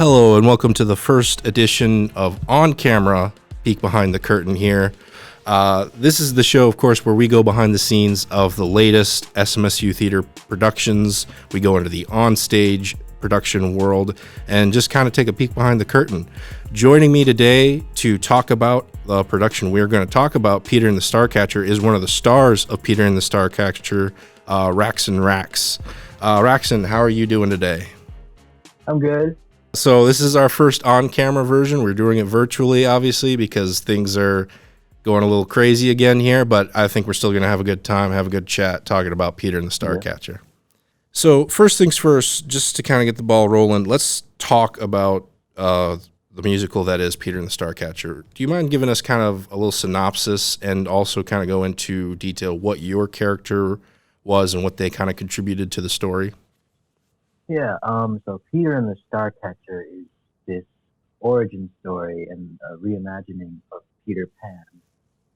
Hello and welcome to the first edition of On Camera Peek Behind the Curtain here. This is the show, of course, where we go behind the scenes of the latest SMSU theater productions. We go into the on-stage production world and just kind of take a peek behind the curtain. Joining me today to talk about the production we're going to talk about, Peter and the Starcatcher, is one of the stars of Peter and the Starcatcher, Raxon Rax. Raxon, how are you doing today? I'm good. So this is our first on-camera version. We're doing it virtually, obviously, because things are going a little crazy again here, but I think we're still going to have a good time, have a good chat talking about Peter and the Starcatcher. Yeah. So first things first, just to kind of get the ball rolling, let's talk about the musical that is Peter and the Starcatcher. Do you mind giving us kind of a little synopsis and also kind of go into detail what your character was and what they kind of contributed to the story? Yeah, so Peter and the Starcatcher is this origin story and a reimagining of Peter Pan.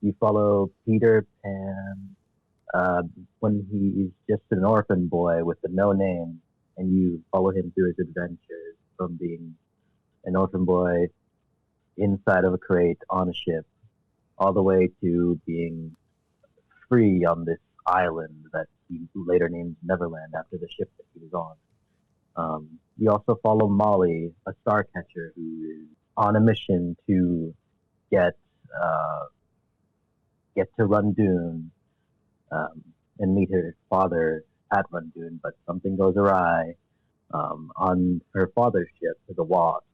You follow Peter Pan when he's just an orphan boy with no name, and you follow him through his adventures from being an orphan boy inside of a crate on a ship, all the way to being free on this island that he later named Neverland after the ship that he was on. You also follow Molly, a Starcatcher, who is on a mission to get to Rundoon and meet her father at Rundoon, but something goes awry on her father's ship, the Wasp,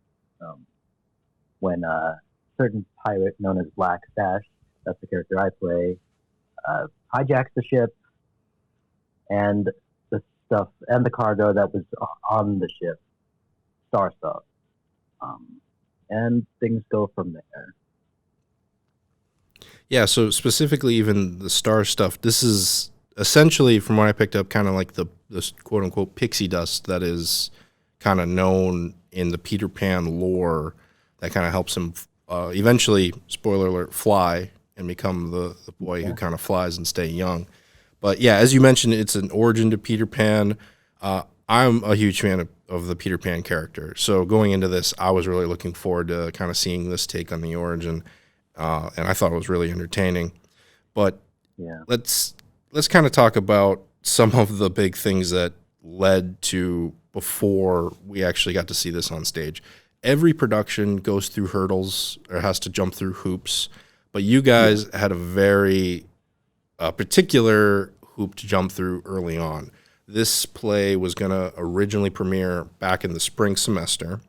when a certain pirate known as Black Stash, that's the character I play, hijacks the ship and stuff and the cargo that was on the ship, Star stuff, and things go from there. Yeah, so specifically even the Star stuff, this is essentially, from what I picked up, kind of like the quote-unquote pixie dust that is kind of known in the Peter Pan lore that kind of helps him eventually, spoiler alert, fly and become the boy who kind of flies and stay young. But yeah, as you mentioned, it's an origin to Peter Pan. I'm a huge fan of the Peter Pan character. So going into this, I was really looking forward to kind of seeing this take on the origin. And I thought it was really entertaining. But yeah, let's kind of talk about some of the big things that led to before we actually got to see this on stage. Every production goes through hurdles or has to jump through hoops. But you guys had a very particular hoop to jump through early on. This play was going to originally premiere back in the spring semester,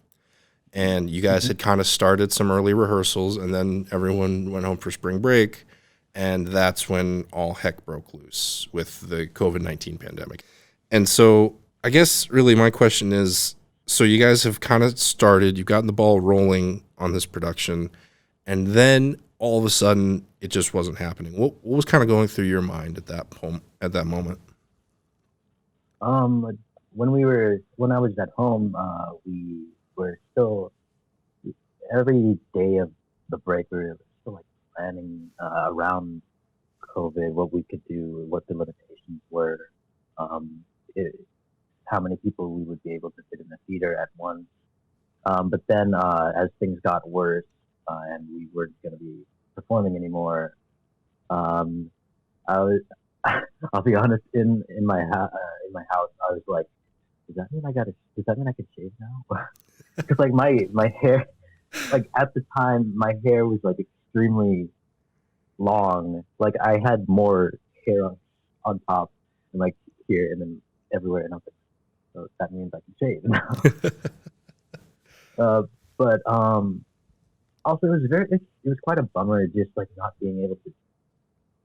and you guys had kind of started some early rehearsals, and then everyone went home for spring break, and that's when all heck broke loose with the COVID-19 pandemic. And so I guess really my question is, so you guys have kind of started, you've gotten the ball rolling on this production, and then all of a sudden it just wasn't happening. What was kind of going through your mind at that moment? When I was at home, we were still, every day of the break, we were still like planning around COVID, what we could do, what the limitations were, how many people we would be able to fit in the theater at once. But then as things got worse and we weren't going to be performing anymore, I'll be honest, in my house, I was like, does that mean I could shave now? Because like my hair, like at the time, my hair was like extremely long. Like I had more hair on top and like here and then everywhere, and I was like, so that means I can shave now. But also it was quite a bummer just like not being able to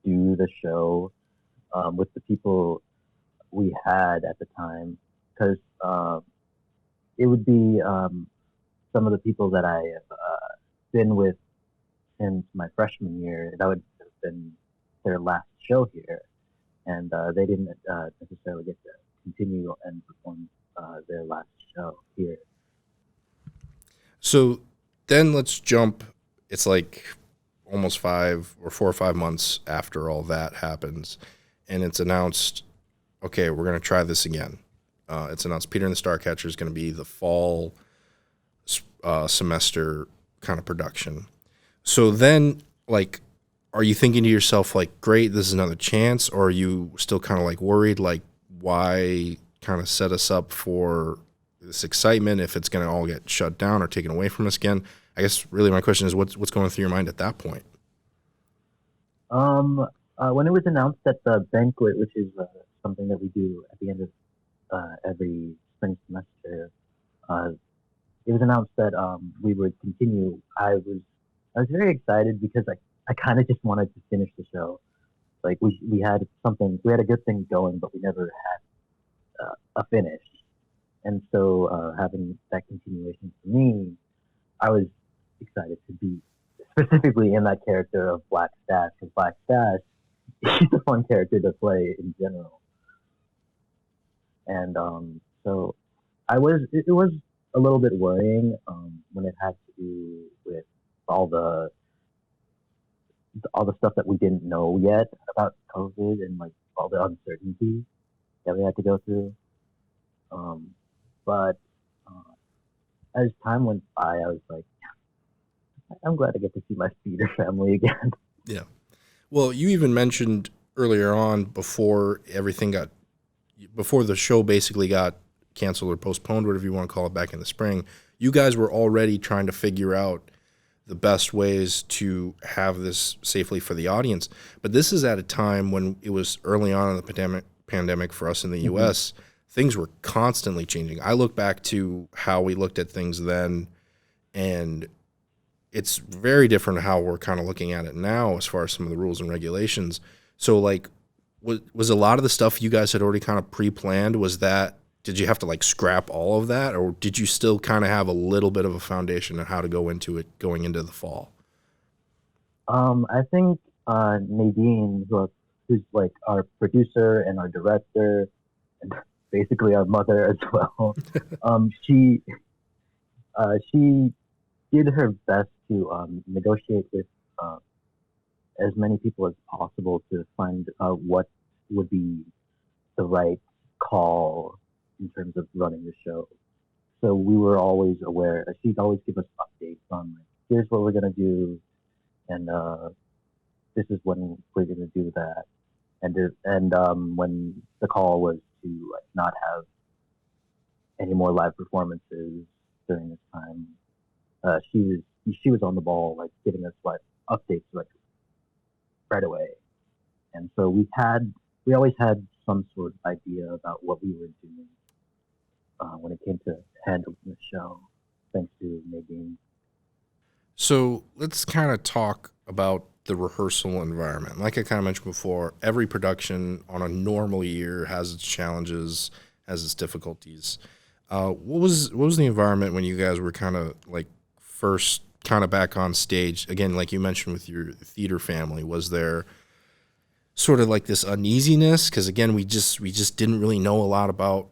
do the show with the people we had at the time, because it would be some of the people that I have been with since my freshman year. That would have been their last show here, and they didn't necessarily get to continue and perform their last show here. So then let's jump. It's like almost 4 or 5 months after all that happens, and it's announced, okay, we're going to try this again. It's announced Peter and the Starcatcher is going to be the fall semester kind of production. So then, like, are you thinking to yourself, like, great, this is another chance? Or are you still kind of like worried, like, why kind of set us up for this excitement if it's going to all get shut down or taken away from us again? I guess really my question is what's going through your mind at that point? When it was announced that the banquet, which is something that we do at the end of every spring semester, uh, it was announced that we would continue. I was very excited because I kind of just wanted to finish the show. Like we had something, we had a good thing going, but we never had a finish. And so having that continuation for me, I was excited to be specifically in that character of Black Stash, because Black Stash he's a fun character to play in general. And so it was a little bit worrying when it had to do with all the all the stuff that we didn't know yet about COVID and like all the uncertainty that we had to go through. Um, but as time went by, I was like, I'm glad I get to see my theater family again. Yeah. Well, you even mentioned earlier on before the show basically got canceled or postponed, whatever you want to call it, back in the spring, you guys were already trying to figure out the best ways to have this safely for the audience. But this is at a time when it was early on in the pandemic for us in the Mm-hmm. U.S. Things were constantly changing. I look back to how we looked at things then, and it's very different how we're kind of looking at it now as far as some of the rules and regulations. So, like, was a lot of the stuff you guys had already kind of pre-planned? Did you have to like scrap all of that, or did you still kind of have a little bit of a foundation on how to go into it going into the fall? I think Nadine, who's like our producer and our director, and basically our mother as well, she did her best to negotiate with uh, as many people as possible to find what would be the right call in terms of running the show. So we were always aware. She'd always give us updates on like, here's what we're gonna do, and this is when we're gonna do that. And when the call was to like not have any more live performances during this time, she was on the ball, like giving us like updates like right away. And so we always had some sort of idea about what we were doing when it came to handling the show, thanks to Nadine. So let's kind of talk about the rehearsal environment. Like I kind of mentioned before, every production on a normal year has its challenges, has its difficulties. What was the environment when you guys were kind of like first kind of back on stage? Again, like you mentioned with your theater family, was there sort of like this uneasiness? Because again, we just didn't really know a lot about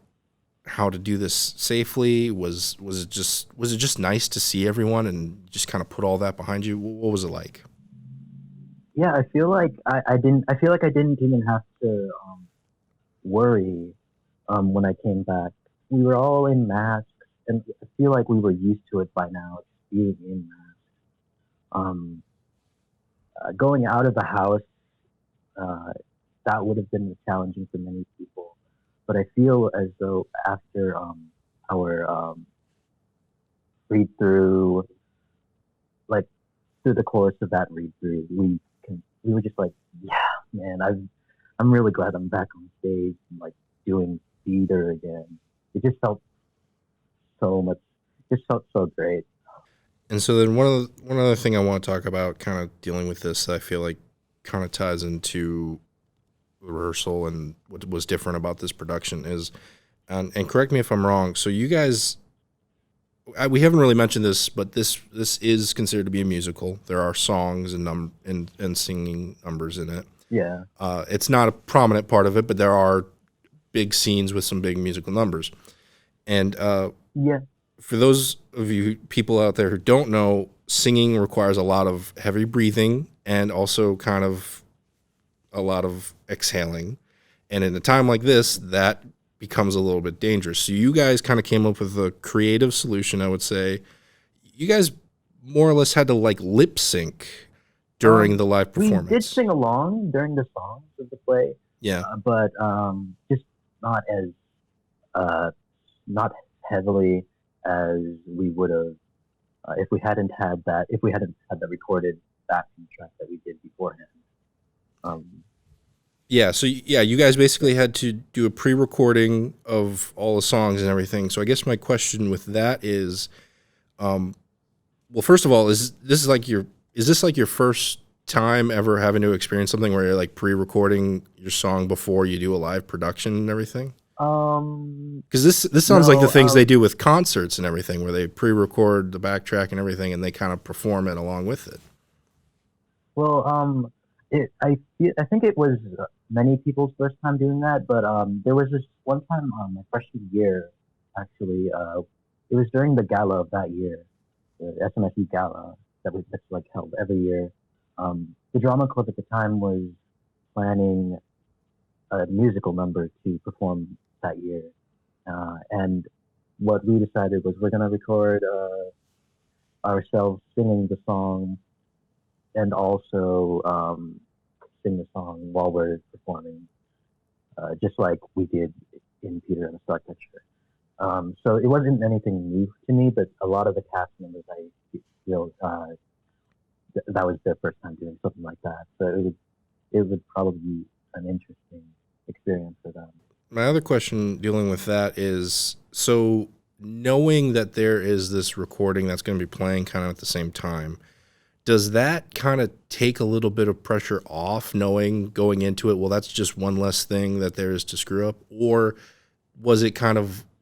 how to do this safely. Was it just nice to see everyone and just kind of put all that behind you? What was it like? Yeah, I feel like I didn't. I feel like I didn't even have to worry when I came back. We were all in masks, and I feel like we were used to it by now, just being in masks. Um, Going out of the house, uh, that would have been challenging for many people. But I feel as though after our read through, like through the course of that read through, we were just like, yeah, man, I'm really glad I'm back on stage and like doing theater again. It just felt so much, just felt so great. And so then one other thing I want to talk about, kind of dealing with this, that I feel like kind of ties into rehearsal and what was different about this production is, and correct me if I'm wrong. So you guys, we haven't really mentioned this, but this is considered to be a musical. There are songs and singing numbers in it. Yeah, It's not a prominent part of it, but there are big scenes with some big musical numbers. And yeah, for those of you people out there who don't know, singing requires a lot of heavy breathing and also kind of a lot of exhaling. And in a time like this, that becomes a little bit dangerous. So you guys kind of came up with a creative solution, I would say, you guys more or less had to like lip sync during the live performance. We did sing along during the songs of the play. Yeah. But just not as not heavily as we would have if we hadn't had that recorded backing track that we did beforehand. Yeah, so yeah, you guys basically had to do a pre-recording of all the songs and everything. So I guess my question with that is, well, first of all, is this like your first time ever having to experience something where you're like pre-recording your song before you do a live production and everything? Because this sounds like the things they do with concerts and everything, where they pre-record the backtrack and everything, and they kind of perform it along with it. Well, I think it was many people's first time doing that, but there was this one time my freshman year, actually. It was during the gala of that year, the SMSU gala that's like held every year. The drama club at the time was planning a musical number to perform that year, and what we decided was we're gonna record ourselves singing the song, and also sing the song while we're performing, just like we did in Peter and the Starcatcher. So it wasn't anything new to me, but a lot of the cast members, I feel that was their first time doing something like that. So it would probably be an interesting experience for them. My other question dealing with that is, so knowing that there is this recording that's going to be playing kind of at the same time, does that kind of take a little bit of pressure off, knowing going into it, well, that's just one less thing that there is to screw up? Or was it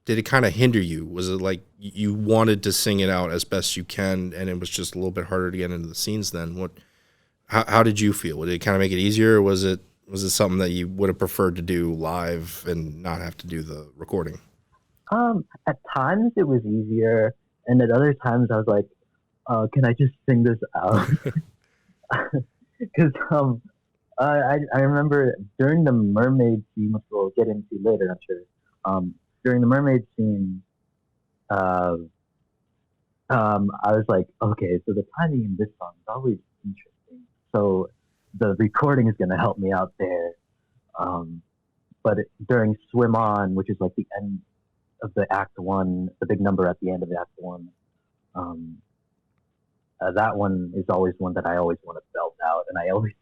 did it kind of hinder you? Was it like you wanted to sing it out as best you can, and it was just a little bit harder to get into the scenes then? How did you feel? Did it kind of make it easier, or was it something that you would have preferred to do live and not have to do the recording? At times it was easier, and at other times I was like, can I just sing this out? Because I remember during the mermaid scene, which we'll get into later, I'm sure. During the mermaid scene, I was like, okay, so the timing in this song is always interesting. So the recording is going to help me out there. But during Swim On, which is like the end of the Act 1, the big number at the end of Act 1, that one is always one that I always want to belt out, and I always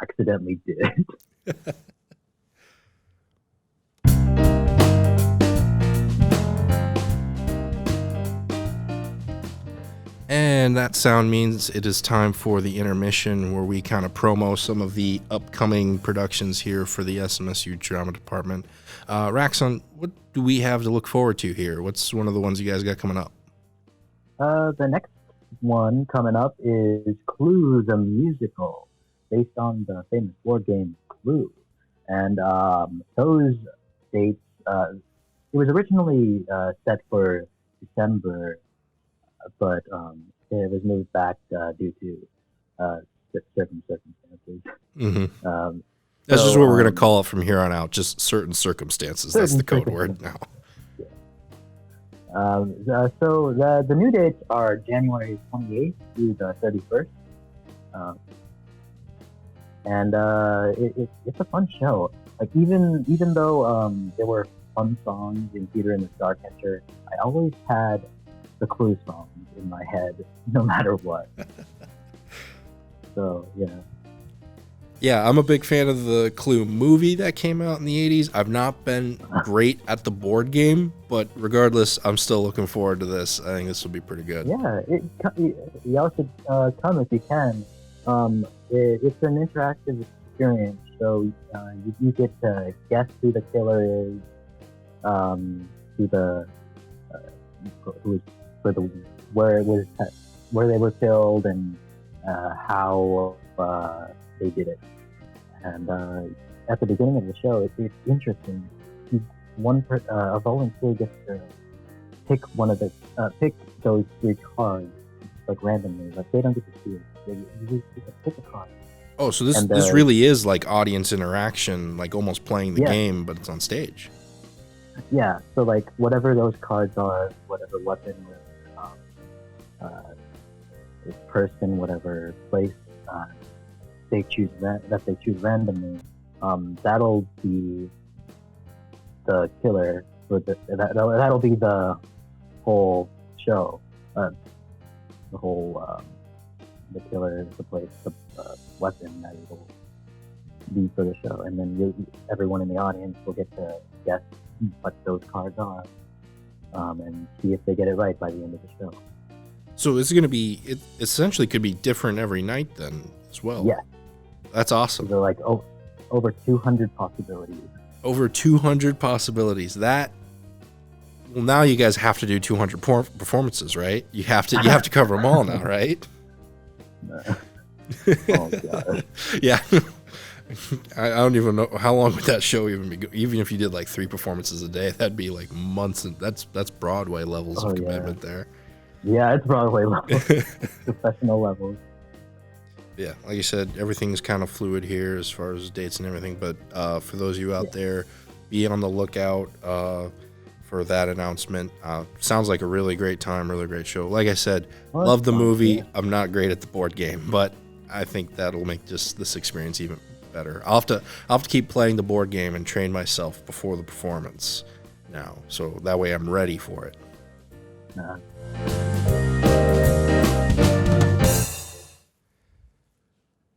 accidentally did. And that sound means it is time for the intermission, where we kind of promo some of the upcoming productions here for the SMSU Drama Department. Raxon, what do we have to look forward to here? What's one of the ones you guys got coming up? The next one coming up is Clue the Musical, based on the famous board game Clue. And those dates, it was originally set for December, but it was moved back due to certain circumstances. Mm-hmm. That's just what we're going to call it from here on out, just certain circumstances. That's the code word now. Yeah. So the new dates are January 28th through the 31st. And it's a fun show. Like even though there were fun songs in Peter and the Starcatcher, I always had the Clue songs in my head, no matter what. So yeah. Yeah, I'm a big fan of the Clue movie that came out in the 80s. I've not been great at the board game, but regardless, I'm still looking forward to this. I think this will be pretty good. Yeah, y'all should come if you can. It's an interactive experience, so you get to guess who the killer is, where they were killed, and how they did it. And at the beginning of the show, it's interesting. A volunteer gets to pick pick those 3 cards, like randomly. Like they don't get to see it. They just get to pick a card. Oh, so this really is like audience interaction, like almost playing the game, but it's on stage. Yeah. So like whatever those cards are, whatever weapon uh, this person, whatever place they choose that they choose randomly, that'll be the killer for that'll be the whole show, uh, the whole the killer, the place, the weapon that it will be for the show, and then everyone in the audience will get to guess what those cards are, and see if they get it right by the end of the show. So it's going to be, it essentially could be different every night then as well. Yeah. That's awesome. So like over 200 possibilities. Over 200 possibilities. Well, now you guys have to do 200 performances, right? You have to cover them all now, right? Oh god. Yeah. I don't even know how long would that show even be. Even if you did like 3 performances a day, that'd be like months, and that's Broadway levels of commitment there. Yeah, it's Broadway levels, professional levels. Yeah, like you said, everything's kind of fluid here as far as dates and everything. But for those of you out there, be on the lookout for that announcement. Sounds like a really great time, really great show. Like I said, love the movie. Yeah. I'm not great at the board game, but I think that'll make just this experience even better. I'll have to keep playing the board game and train myself before the performance now, so that way I'm ready for it.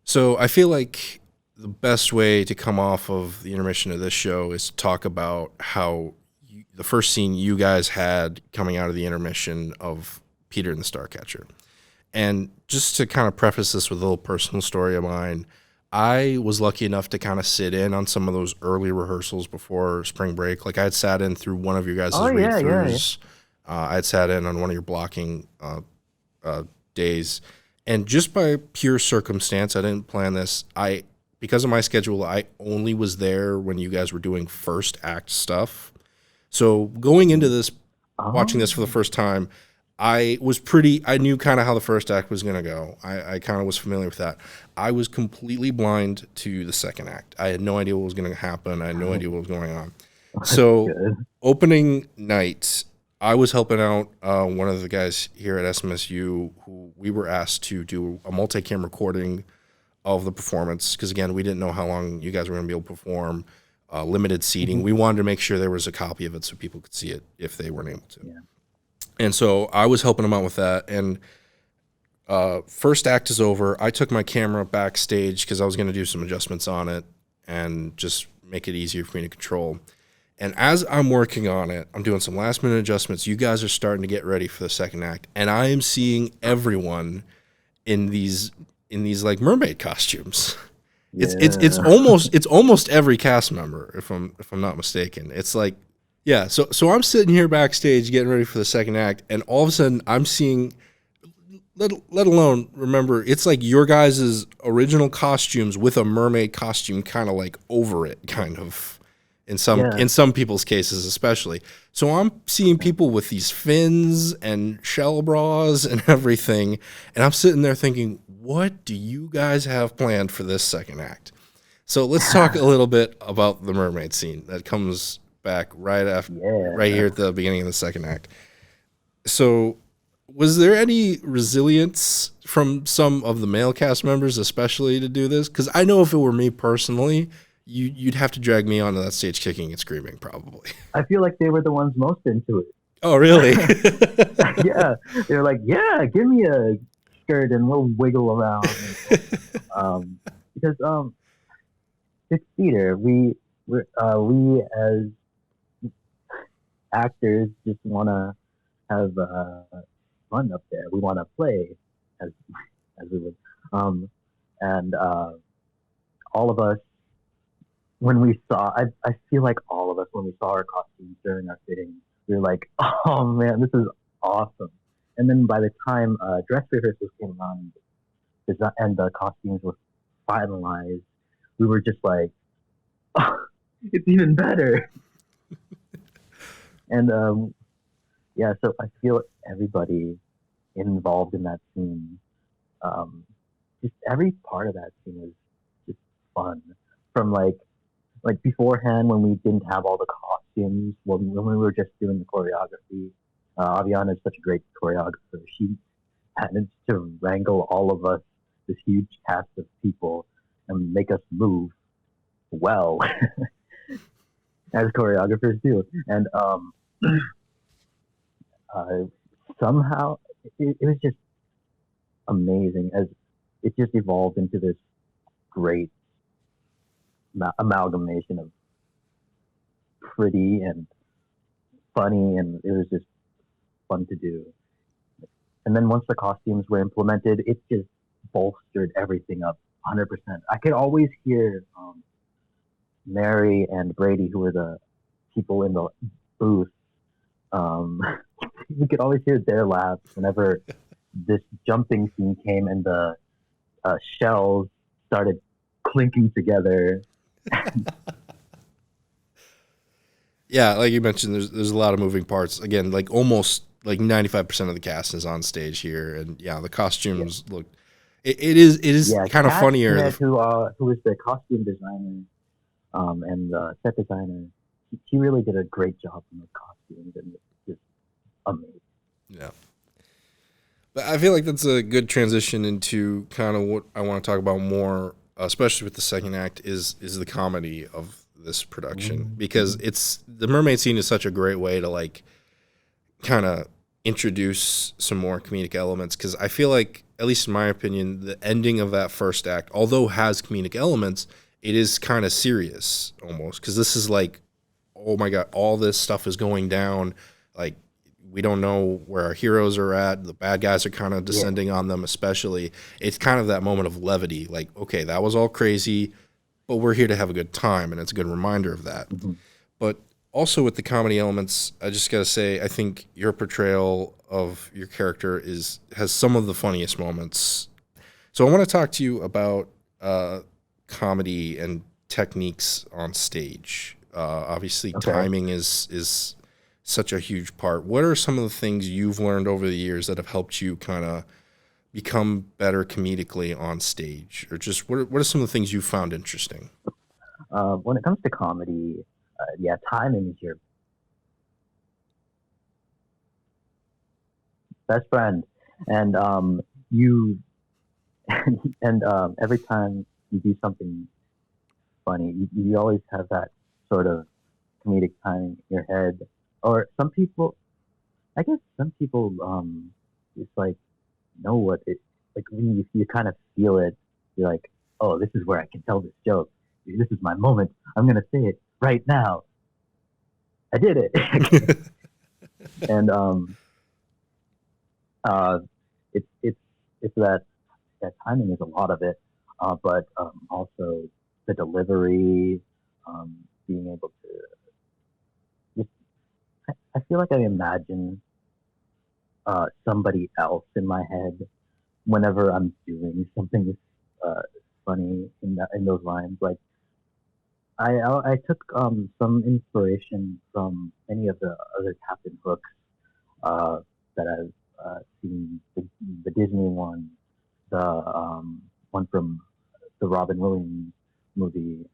So I feel like the best way to come off of the intermission of this show is to talk about how the first scene you guys had coming out of the intermission of Peter and the Starcatcher. And just to kind of preface this with a little personal story of mine, I was lucky enough to kind of sit in on some of those early rehearsals before spring break. Like I had sat in through one of your guys' read-throughs. I had sat in on one of your blocking days. And just by pure circumstance, I didn't plan this. Because of my schedule, I only was there when you guys were doing first act stuff. So going into this, watching this for the first time, I knew kind of how the first act was going to go. I kind of was familiar with that. I was completely blind to the second act. I had no idea what was going to happen. I had no idea what was going on. So opening night, I was helping out one of the guys here at SMSU who we were asked to do a multi-cam recording of the performance because, again, we didn't know how long you guys were going to be able to perform, limited seating. Mm-hmm. We wanted to make sure there was a copy of it so people could see it if they weren't able to. Yeah. And so I was helping them out with that. And first act is over. I took my camera backstage because I was going to do some adjustments on it and just make it easier for me to control. And as I'm working on it, I'm doing some last minute adjustments. You guys are starting to get ready for the second act, and I am seeing everyone in these like mermaid costumes. Yeah. It's almost every cast member, if I'm not mistaken. It's like, yeah. So I'm sitting here backstage getting ready for the second act, and all of a sudden I'm seeing, let alone remember, it's like your guys' original costumes with a mermaid costume kind of like over it, kind of. In some people's cases, especially. So I'm seeing people with these fins and shell bras and everything, and I'm sitting there thinking, what do you guys have planned for this second act? So let's talk a little bit about the mermaid scene that comes back right here at the beginning of the second act. So was there any resilience from some of the male cast members, especially to do this? Because I know if it were me personally, you'd have to drag me onto that stage kicking and screaming, probably. I feel like they were the ones most into it. Oh, really? Yeah. They were like, yeah, give me a skirt and we'll wiggle around. Because it's theater. We as actors just want to have fun up there. We want to play, as we would. And all of us, when we saw, I feel like all of us, when we saw our costumes during our fitting, we were like, oh man, this is awesome. And then by the time dress rehearsals came around and the costumes were finalized, we were just like, oh, it's even better. And yeah, so I feel everybody involved in that scene, just every part of that scene was just fun. From like beforehand, when we didn't have all the costumes, when we were just doing the choreography. Aviana is such a great choreographer. managed to wrangle all of us, this huge cast of people, and make us move well as choreographers do. And uh, somehow it was just amazing as it just evolved into this great amalgamation of pretty and funny, and it was just fun to do. And then once the costumes were implemented, it just bolstered everything up 100%. I could always hear Mary and Brady, who were the people in the booth. Um, we could always hear their laughs whenever this jumping scene came and the shells started clinking together. Yeah, like you mentioned, there's a lot of moving parts. Again, like almost like 95% of the cast is on stage here, and yeah, the costumes look. It is Yeah, kind of Kat funnier. Smith, who is the costume designer and the set designer, she really did a great job on the costumes, and it's just amazing. Yeah, but I feel like that's a good transition into kind of what I want to talk about more, especially with the second act, is the comedy of this production because Mm-hmm. it's the mermaid scene is such a great way to like kind of introduce some more comedic elements because I feel like, at least in my opinion, the ending of that first act, although has comedic elements, it is kind of serious almost because this is like, oh my god, all this stuff is going down. Like we don't know where our heroes are at. The bad guys are kind of Yeah. descending on them, especially. It's kind of that moment of levity. Like, okay, that was all crazy, but we're here to have a good time, and it's a good reminder of that. Hmm. But also with the comedy elements, I just gotta say, I think your portrayal of your character has some of the funniest moments. So I want to talk to you about comedy and techniques on stage. Obviously, Okay. timing is such a huge part. What are some of the things you've learned over the years that have helped you kind of become better comedically on stage, or just what are some of the things you found interesting? When it comes to comedy, yeah, timing is your best friend, and you and every time you do something funny, you always have that sort of comedic timing in your head. Or some people, I guess some people, it's like know what it like when you kind of feel it. You're like, oh, this is where I can tell this joke. This is my moment. I'm gonna say it right now. I did it. And uh, it's it's that timing is a lot of it, but also the delivery, um, being able to. Just, I feel like I imagine somebody else in my head whenever I'm doing something uh, funny in those lines. Like I took some inspiration from many of the other Captain Hooks uh, that I've seen, the Disney one, the one from the Robin Williams movie.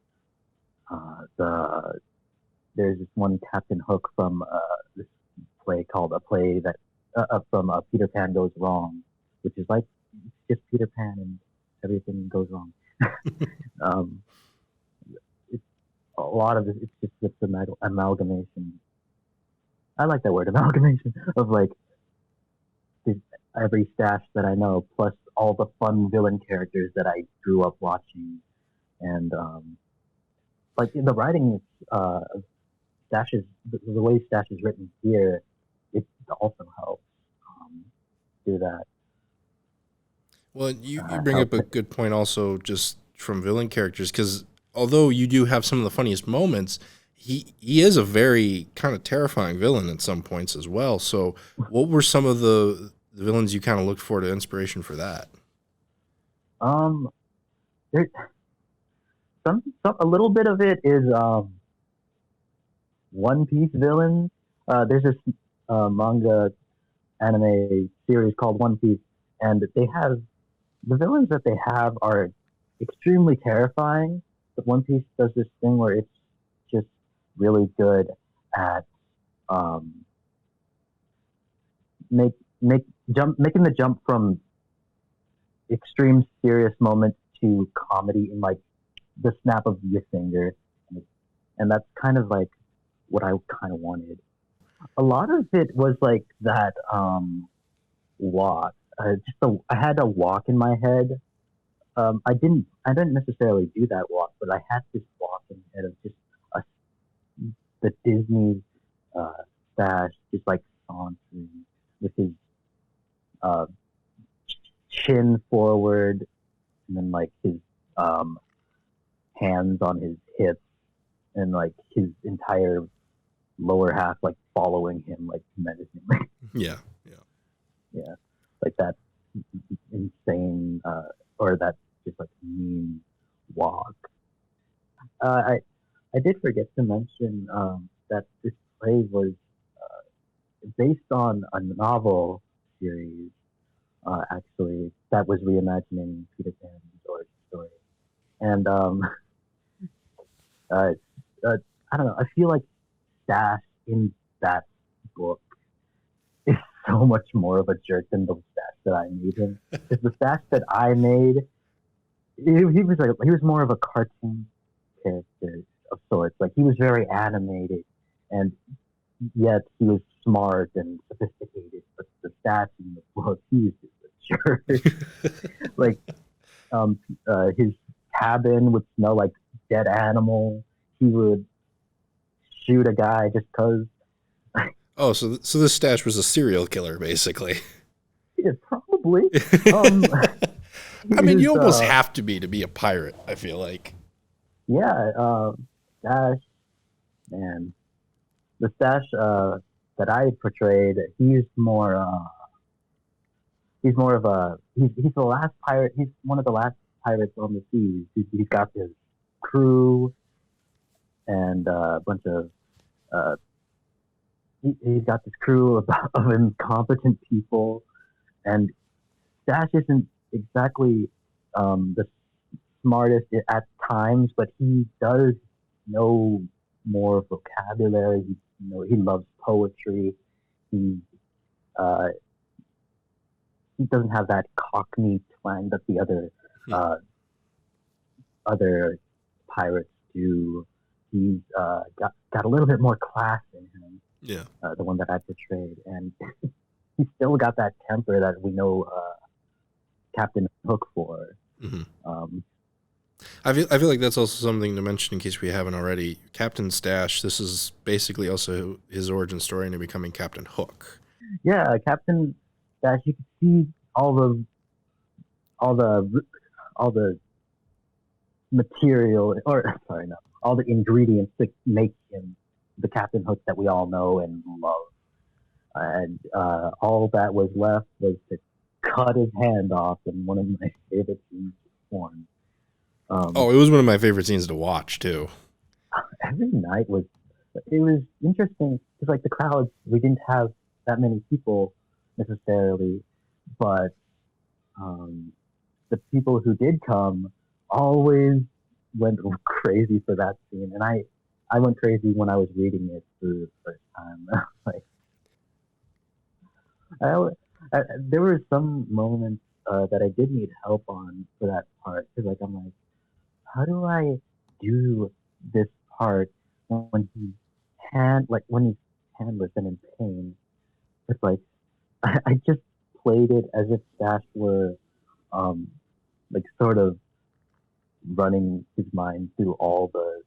There's this one Captain Hook from this play called a play that from Peter Pan Goes Wrong, which is like just Peter Pan and everything goes wrong. Um, it's a lot of it. It's just this amalgamation. I like that word, amalgamation of like this, every stash that I know, plus all the fun villain characters that I grew up watching, and like the writing is Stash is the way Stash is written here. It also helps um, do that. Well, you bring Help up a with good point also just from villain characters because although you do have some of the funniest moments, he is a very kind of terrifying villain at some points as well. So, what were some of the villains you kind of looked for to inspiration for that? um. There's some a little bit of it is One Piece villains. There's this manga anime series called One Piece, and they have the villains that they have are extremely terrifying. But One Piece does this thing where it's just really good at um, make making the jump from extreme serious moments to comedy in like the snap of your finger, and that's kind of like what I kind of wanted. A lot of it was like that walk. I had a walk in my head. I didn't necessarily do that walk, but I had this walk in my head of just a, the Disney uh, stash, just like sauntering with his uh, chin forward, and then like his um, hands on his hips, and like his entire lower half like following him like menacingly. Yeah, yeah. Yeah, like that insane or that just like mean walk. I did forget to mention that this play was based on a novel series, actually, that was reimagining Peter Pan's origin story. And uh, uh, I don't know. I feel like Stash in that book is so much more of a jerk than the Stash that I made him. Because the Stash that I made, he was more of a cartoon character of sorts. Like he was very animated, and yet he was smart and sophisticated. But the Stash in the book, he was just a jerk. Like his cabin would smell like dead animal. He would shoot a guy just cause. Oh, so this Stash was a serial killer, basically. Yeah, probably. I mean, you almost Uh, have to be a pirate. I feel like. yeah, Stash, man, the Stash that I portrayed, he's more of a he's the last pirate. He's one of the last pirates on the seas. He's got his crew and a bunch of uh, he's got this crew of incompetent people, and Dash isn't exactly the smartest at times, but he does know more vocabulary. He loves poetry. He uh, he doesn't have that Cockney twang that the Hmm. uh, other pirates do. He's got a little bit more class in him, Yeah. the one that I portrayed, and he's still got that temper that we know Captain Hook for. Hmm. Um, I feel like that's also something to mention in case we haven't already. Captain Stash. This is basically also his origin story into becoming Captain Hook. yeah, Captain Dash. You can see all the all the material, or sorry, no, all the ingredients that make him the Captain Hook that we all know and love. And all that was left was to cut his hand off in one of my favorite scenes of porn. Um, Oh, it was one of my favorite scenes to watch too. every night was it was interesting because like the crowds, we didn't have that many people necessarily, but um, the people who did come always went crazy for that scene, and I went crazy when I was reading it for the first time. Like I, there were some moments that I did need help on for that part because like I'm like, how do I do this part when he's when he's handless and in pain? It's like I just played it as if Dash were um, like sort of running his mind through all the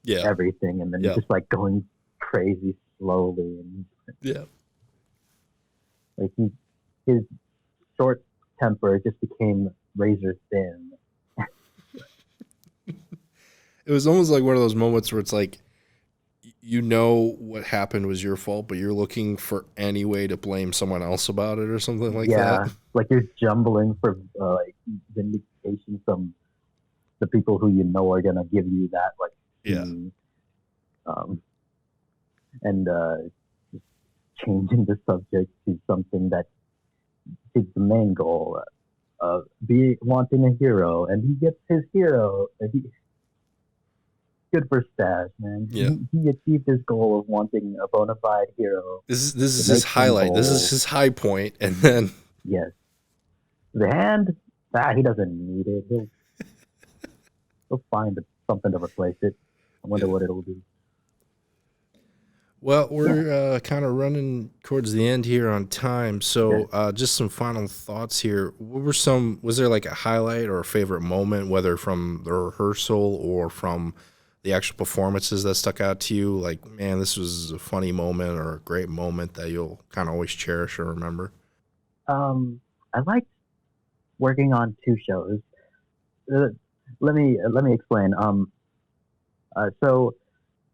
Yeah. everything, and then Yeah. just like going crazy slowly, and Yeah. like his short temper just became razor thin. It was almost like one of those moments where it's like you know what happened was your fault, but you're looking for any way to blame someone else about it or something like that. Yeah, like you're jumbling for like vindication from the people who you know are gonna give you that like Yeah. scene, um, and just changing the subject to something that is the main goal of be wanting a hero, and he gets his hero. good for Stas, man. Yeah. He achieved his goal of wanting a bona fide hero This is to his make him highlight. This is whole. his high point, and And then yes, the hand, he doesn't need it. He'll find something to replace it. I wonder yeah. what it'll be. Well, Yeah. we're kind of running towards the end here on time, Okay. so just some final thoughts here. What were some? Was there like a highlight or a favorite moment, whether from the rehearsal or from the actual performances that stuck out to you? Like, man, this was a funny moment or a great moment that you'll kind of always cherish or remember. I liked working on two shows. Uh, let me explain. So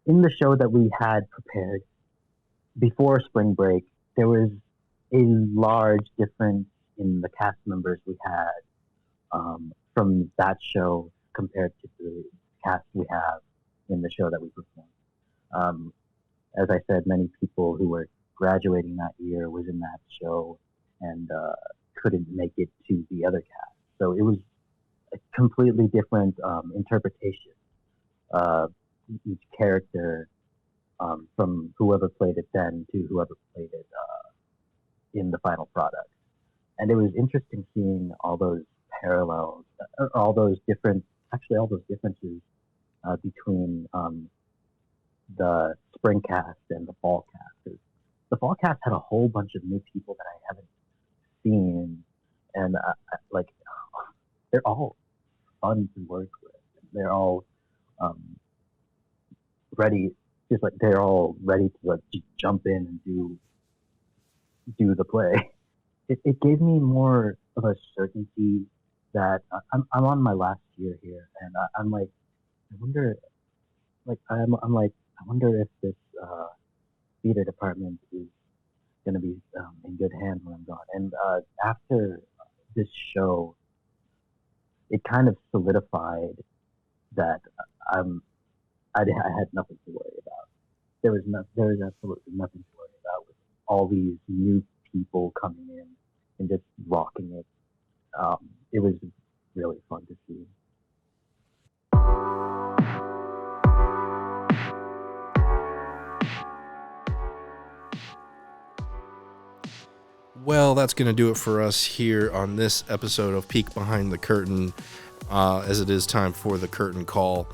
in the show that we had prepared before spring break, there was a large difference in the cast members we had from that show compared to the cast we have in the show that we performed. Um, as I said, many people who were graduating that year was in that show and couldn't make it to the other cast. So it was a completely different interpretation. Uh, each character from whoever played it then to whoever played it in the final product. And it was interesting seeing all those parallels, all those different, actually all those differences between the spring cast and the fall cast. The fall cast had a whole bunch of new people that I haven't seen, and like they're all fun to work with. They're all um, ready, just like they're all ready to like just jump in and do the play. It gave me more of a certainty that I'm on my last year here, and I'm like, I wonder, I'm like, I wonder if this theater department is going to be in good hands when I'm gone. And after this show, it kind of solidified that I'm I had nothing to worry about. There was absolutely nothing to worry about with all these new people coming in and just rocking it. It was really fun to see. Well, that's going to do it for us here on this episode of Peek Behind the Curtain, as it is time for the curtain call.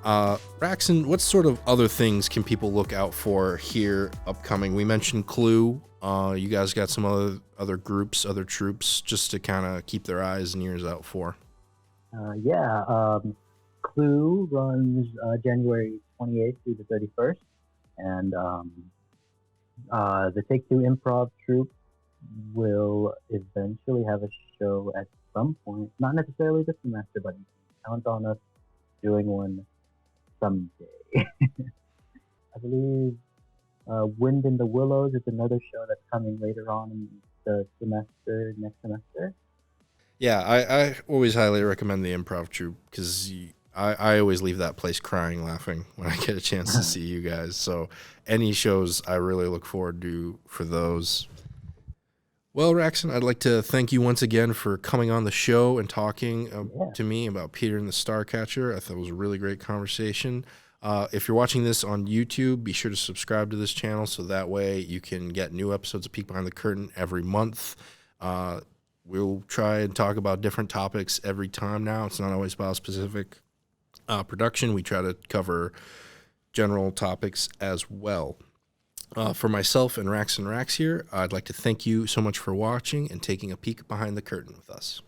Raxon, what sort of other things can people look out for here upcoming? We mentioned Clue. You guys got some other groups, other troops, just to kind of keep their eyes and ears out for. Yeah, Clue runs January 28th through the 31st, and the Take Two Improv troupe will eventually have a show at some point. Not necessarily this semester, but you can count on us doing one someday. I believe Wind in the Willows is another show that's coming later on in the semester, next semester. Yeah, I always highly recommend the improv troupe because I always leave that place crying, laughing when I get a chance to see you guys. So any shows I really look forward to for those. Well, Raxon, I'd like to thank you once again for coming on the show and talking Yeah. to me about Peter and the Starcatcher. I thought it was a really great conversation. If you're watching this on YouTube, be sure to subscribe to this channel so that way you can get new episodes of Peek Behind the Curtain every month. We'll try and talk about different topics every time now. It's not always about specific production. We try to cover general topics as well. For myself and Rax here, I'd like to thank you so much for watching and taking a peek behind the curtain with us.